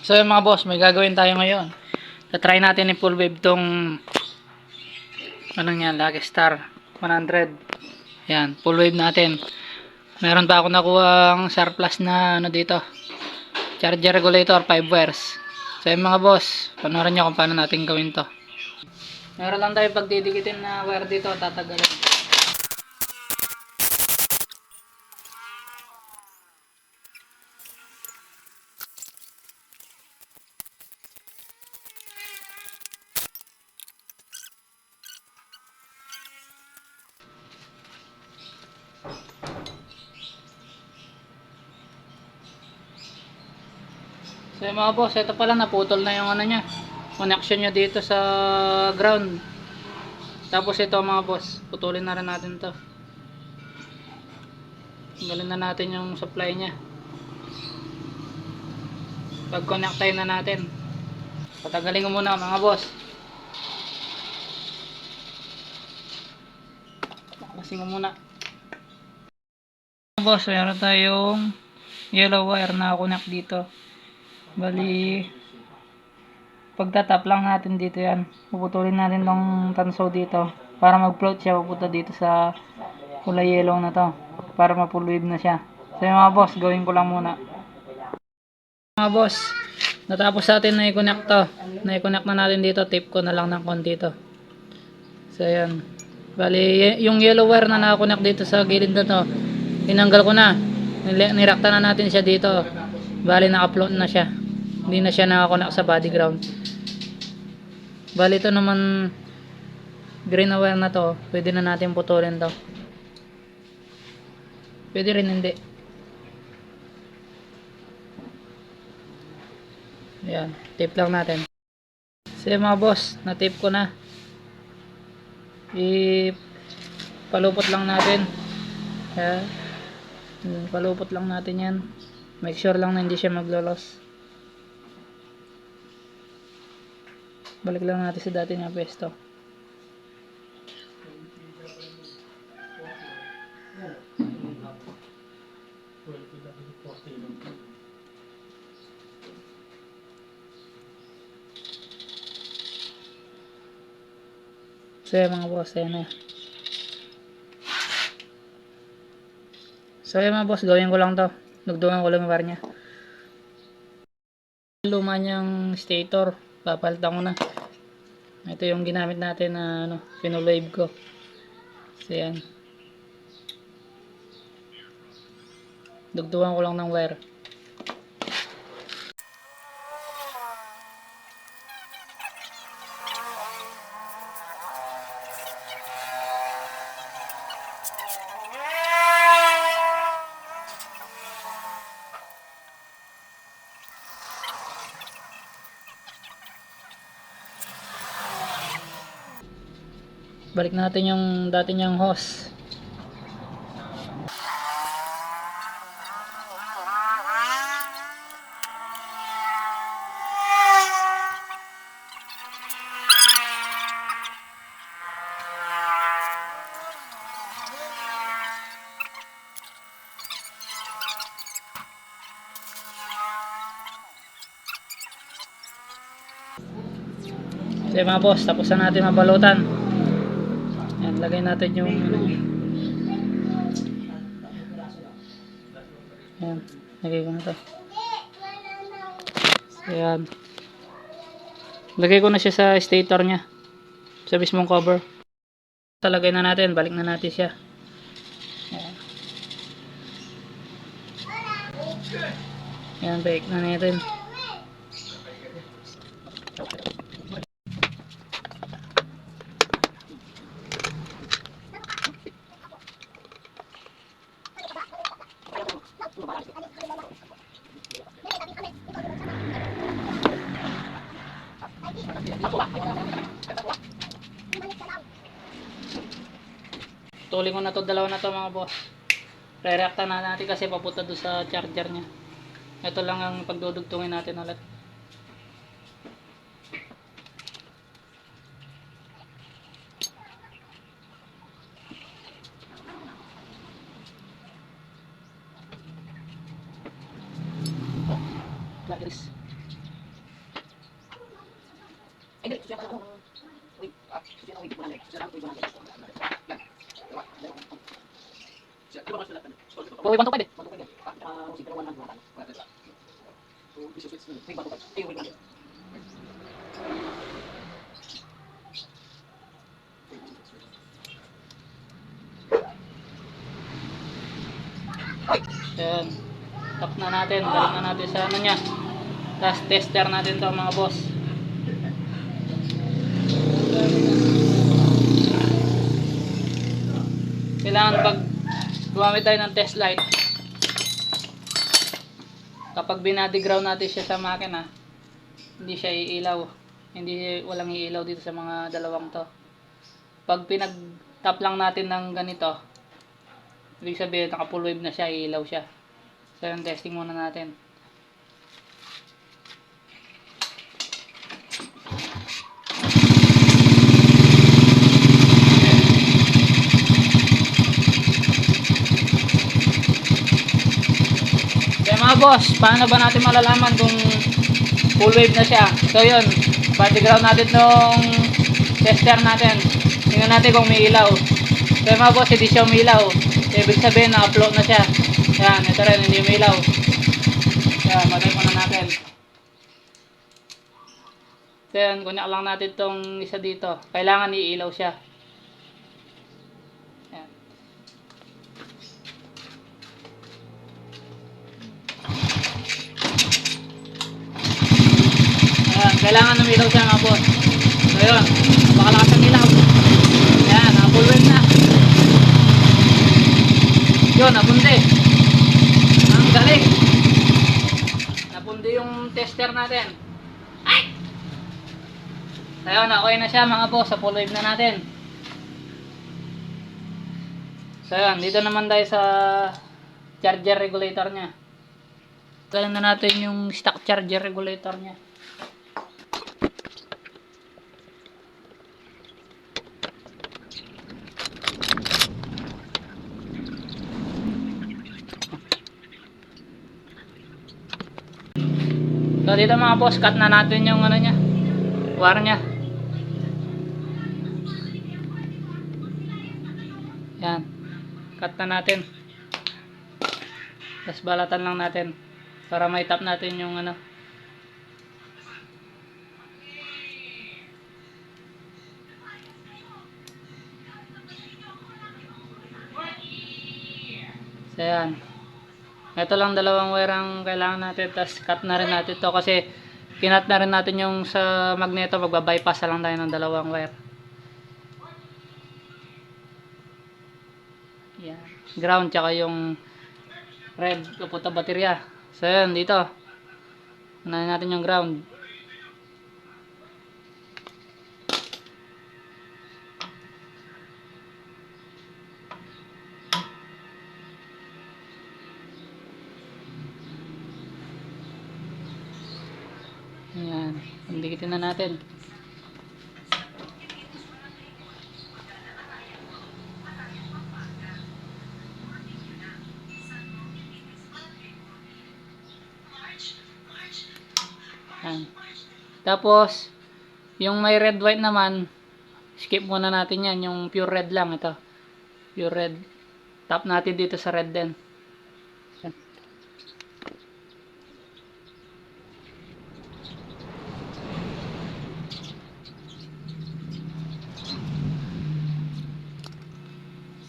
So yung mga boss, may gagawin tayo ngayon. Try natin i full wave tong anong yan, Lucky Star 100. Yan, full wave natin. Meron pa ako nakuhang surplus na ano dito, charger regulator 5 wires. So yung mga boss, panoorin nyo kung paano natin gawin to. Meron lang tayo pagdidikitin na wire dito, tatagalan. So yung mga boss, ito pala naputol na yung ano nya, connection nya dito sa ground. Tapos ito mga boss, putulin na rin natin to. Tanggalin na natin yung supply nya. Pag-connectin na natin. Patagalin ko muna mga boss. Pakasin ko muna. Mga boss, meron tayong yellow wire na connect dito. Bali, pagtatap lang natin dito yan. Puputulin natin tong tanso dito para mag-float siya papunta dito sa kulay yellow na to. Para ma-full wave na siya. So yung mga boss, gawin ko lang muna. Mga boss, natapos natin na i-connect to. Na-connect na natin dito. Tape ko na lang ng konti to. So yan. Bali, yung yellow wire na nakakonect dito sa gilid na to, tinanggal ko na. Nirakta na natin siya dito. Bali, naka-float na siya. Hindi na siya nakakonect sa body ground. Bali, ito naman green na wire na to, pwede na natin putulin to. Pwede rin hindi. Ayan, tape lang natin. So mga boss, na-tape ko na. Palupot lang natin. Ayan. Palupot lang natin yan. Make sure lang na hindi siya maglolos. Balik lang natin sa dati niya pwesto. So mga boss, ayan na. So mga boss, gawin ko lang to. Nagdugan ko lang yung wire nya. Luma niyang stator, papalitan ko na. Ito yung ginamit natin na ano, full wave ko. So yan. Dugtungan ko lang ng wire. Balik natin yung dati niyang hose. So mga boss, tapos na natin mabalutan. Yan, lagay natin yung yan, lagay ko na to. So yan, lagay ko na siya sa stator nya, sa mismong cover. Talagay na natin, balik na natin siya. Yan, yan, balik na natin. Tuloy ko na to, dalawa na to mga boss. Re-reacta na natin kasi papunta doon sa charger nya. Ito lang ang pagdudugtungin natin ulit. Like this. Uy, 125 eh. Ayan. Tap na natin. Balik na natin sa ano niya. Tapos tester natin to mga boss. Kailangan pag gumamit tayo ng test light, kapag binody ground natin siya sa makina, hindi siya iilaw. Hindi, walang iilaw dito sa mga dalawang to. Pag pinag tap lang natin ng ganito, ibig sabihin naka full wave na siya, iilaw siya. So yung testing muna natin. Kaya mga boss, paano ba natin malalaman kung full wave na siya? So yun, body ground natin nung tester natin. Tingnan natin kung may ilaw. Kaya mga boss, hindi siya umilaw. Ibig sabihin na-upload na siya. Yan, ito rin, hindi umilaw. Yan, matay muna natin. So yan, kunya lang natin tong isa dito. Kailangan iilaw siya. Yan. Ayan, kailangan umilaw siya mga boss. So yun, napakalakas ang ilaw. Yan, full wave na. Yun, napundi. Ang galing. Napundi yung tester natin. Ay! Ayun, okay na siya mga boss. Sa full wave na natin. So yun, dito naman tayo sa charger regulator nya. Galing na natin yung stock charger regulator nya. So dito mga boss, cut na natin yung ano nya, wire nya. Yan, cut na natin. Tapos balatan lang natin para may tap natin yung ano. So yan, ito lang dalawang wire ang kailangan natin. Tapos cut na rin natin to kasi kinat na rin natin yung sa magneto. Magbabypass lang tayo ng dalawang wire. Yan, ground tsaka yung red kaputa baterya. So yan, dito unahin natin yung ground. Yan, pandikitin na natin. Yan. Tapos yung may red white naman, skip muna natin yan. Yung pure red lang, ito pure red, tap natin dito sa red din. Yan.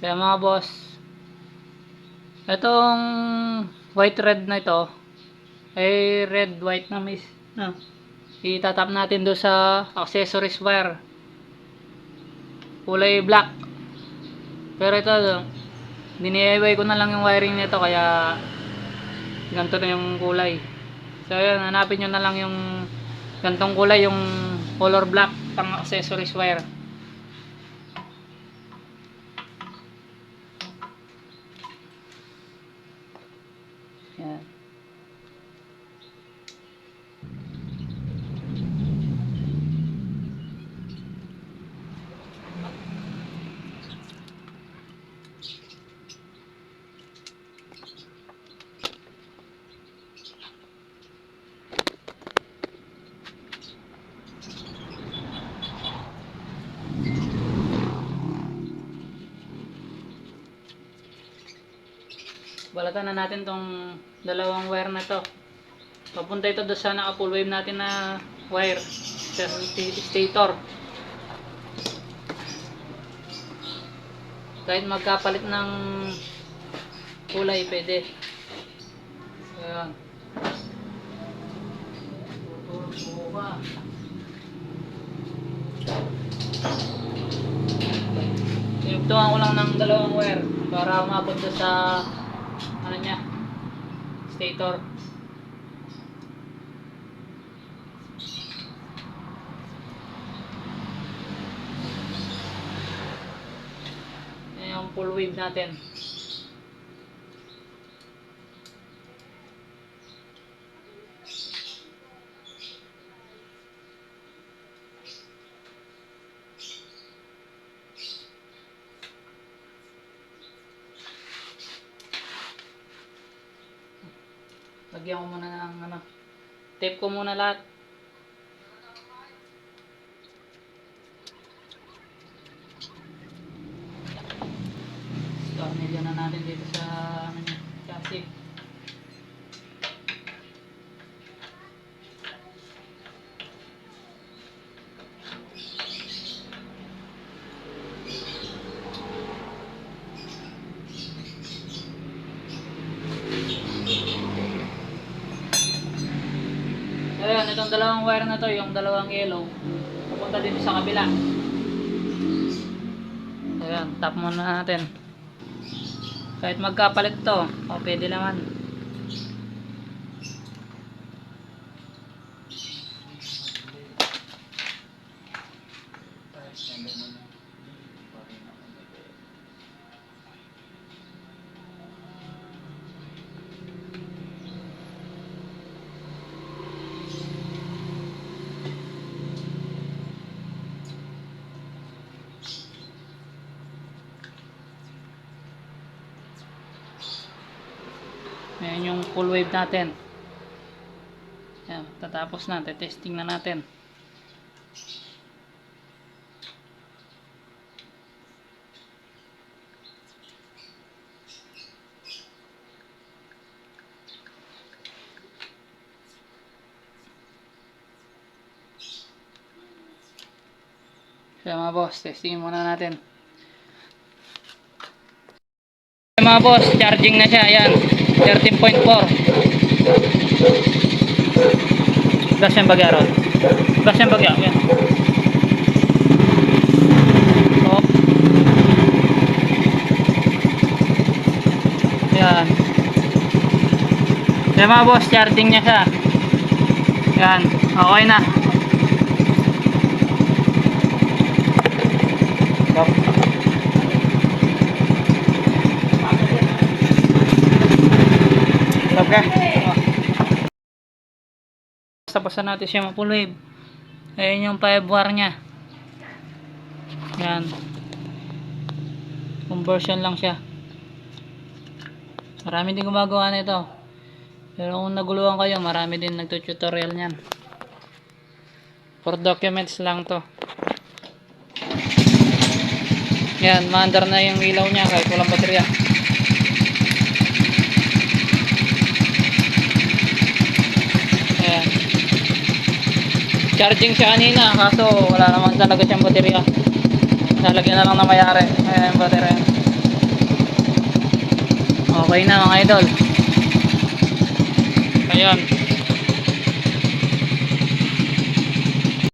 Kaya mga boss, itong white red na ito ay red white na miss, no? Itatap natin do sa accessories wire, kulay black. Pero ito, diniyay ko na lang yung wiring nito kaya ganito na yung kulay. So yun, hanapin nyo na lang yung gantong kulay, yung color black pang accessories wire. Yan. balatan na natin tong dalawang wire na to. Papunta ito doon sa naka full wave natin na wire sa stator. Kahit magkapalit ng kulay pwede. Ayan. Buka. Sinugtungan ko lang ng dalawang wire para umabot doon sa ano niya, stator. Yan yung full wave natin. Lagyan ko muna ng ano, tape ko muna lahat. Tornilyo na natin dito sa ano niya, chassis. Ayan, itong dalawang wire na to, yung dalawang yellow, pupunta dito sa kabila. Ayan, tap muna natin. Kahit magkapalit to, pwede naman. Ayan yung full wave natin. Ayan, tatapos na, testing na natin. Kaya mga boss, testing muna natin. Kaya mga boss, charging na siya. Ayan, 13.4. Gas yung bagya ron. Gas yung bagya. Ayan. Oh. Ayan. Kaya mga boss, charging niya siya. Ayan, okay na. Okay. Tapos na natin siya full wave. Ayan yung 5 wire nya. Ayan. Conversion lang siya. Marami din gumagawa nito. Pero kung naguluhan kayo, marami din nagtututorial niyan. For documents lang to. Yan, maandar na yung ilaw niya kahit walang baterya. Ayan. Charging siya kanina, kaso wala naman talaga siyang baterya. Nalagyan na lang na mayari. Ayan yung baterya. Okay na mga idol. Ayan.